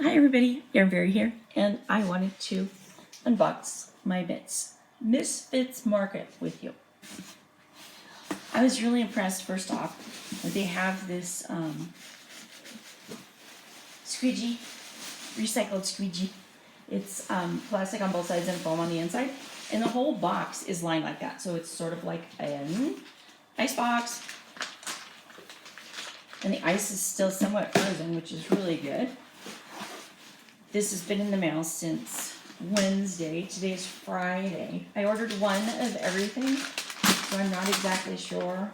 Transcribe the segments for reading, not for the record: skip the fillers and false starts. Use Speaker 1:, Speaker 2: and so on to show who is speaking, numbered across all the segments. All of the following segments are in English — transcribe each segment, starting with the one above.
Speaker 1: Hi everybody, Erin here, and I wanted to unbox my Misfits Market with you. I was really impressed, first off, that they have this squeegee, recycled squeegee. It's plastic on both sides and foam on the inside, and the whole box is lined like that, so it's sort of like an ice box, and the ice is still somewhat frozen, which is really good. This has been in the mail since Wednesday. Today's Friday. I ordered one of everything, so I'm not exactly sure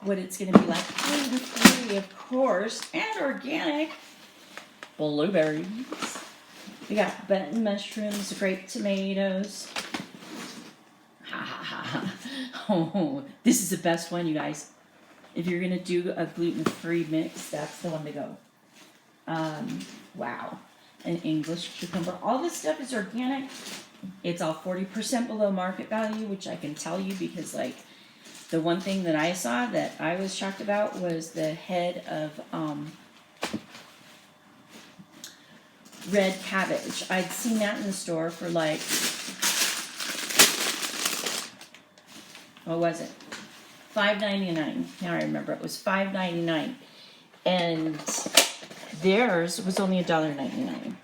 Speaker 1: what it's going to be like. Gluten-free, of course, and organic. Blueberries. We got button mushrooms, grape tomatoes. Ha ha ha ha. Oh, this is the best one, you guys. If you're going to do a gluten-free mix, that's the one to go. Wow, an English cucumber. All this stuff is organic. It's all 40% below market value, which I can tell you because, like, the one thing that I saw that I was shocked about was the head of red cabbage. I'd seen that in the store for like, what was it? $5.99. Now I remember it was $5.99, and theirs was only $1.99.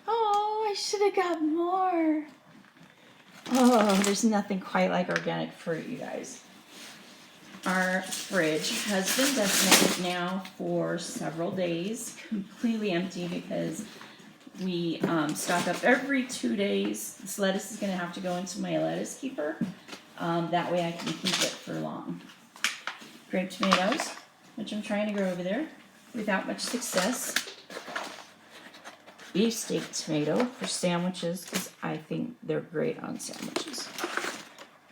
Speaker 1: Oh, I should have got more. Oh, there's nothing quite like organic fruit, you guys. Our fridge has been decimated now for several days, completely empty because we stock up every 2 days. This lettuce is going to have to go into my lettuce keeper. That way I can keep it for long. Grape tomatoes, which I'm trying to grow over there without much success. Beefsteak tomato for sandwiches because I think they're great on sandwiches.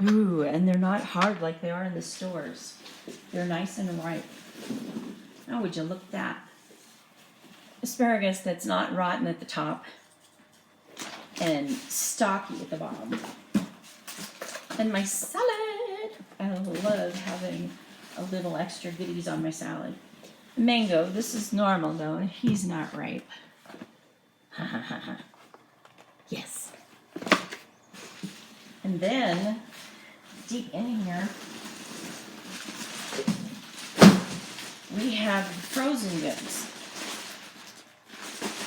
Speaker 1: Ooh, and they're not hard like they are in the stores. They're nice and ripe. How would you look at that? Asparagus that's not rotten at the top and stocky at the bottom. And my salad. I love having a little extra goodies on my salad. Mango, this is normal though, and he's not ripe. Ha ha ha ha. Yes. And then, deep in here, we have frozen goods.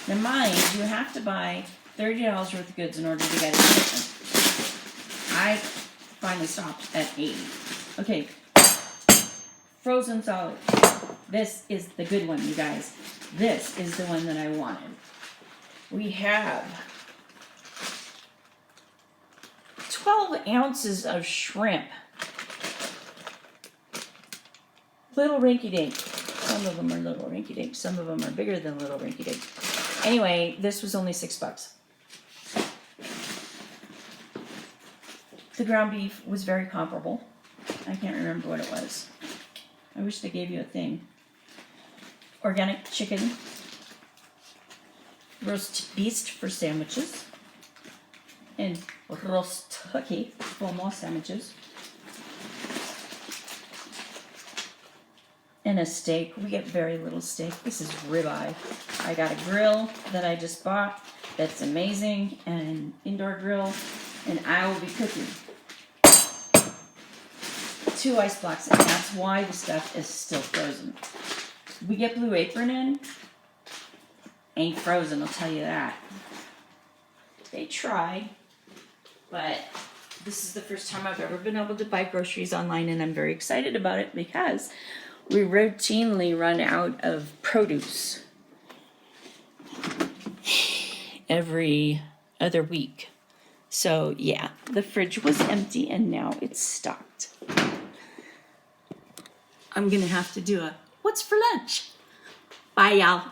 Speaker 1: Now mind, you have to buy $30 worth of goods in order to get it shipped. I finally stopped at $80. Okay, frozen solid. This is the good one, you guys. This is the one that I wanted. We have 12 ounces of shrimp. Little rinky-dink. Some of them are little rinky-dink. Some of them are bigger than little rinky-dink. Anyway, this was only $6. The ground beef was very comparable. I can't remember what it was. I wish they gave you a thing. Organic chicken. Roast beast for sandwiches. And roast turkey for more sandwiches. And a steak. We get very little steak. This is ribeye. I got a grill that I just bought that's amazing, and an indoor grill, and I will be cooking 2 ice blocks, and that's why the stuff is still frozen. We get Blue Apron in. Ain't frozen, I'll tell you that. They try, but this is the first time I've ever been able to buy groceries online, and I'm very excited about it because we routinely run out of produce every other week. So yeah, the fridge was empty and now it's stocked. I'm gonna have to do a what's for lunch? Bye y'all.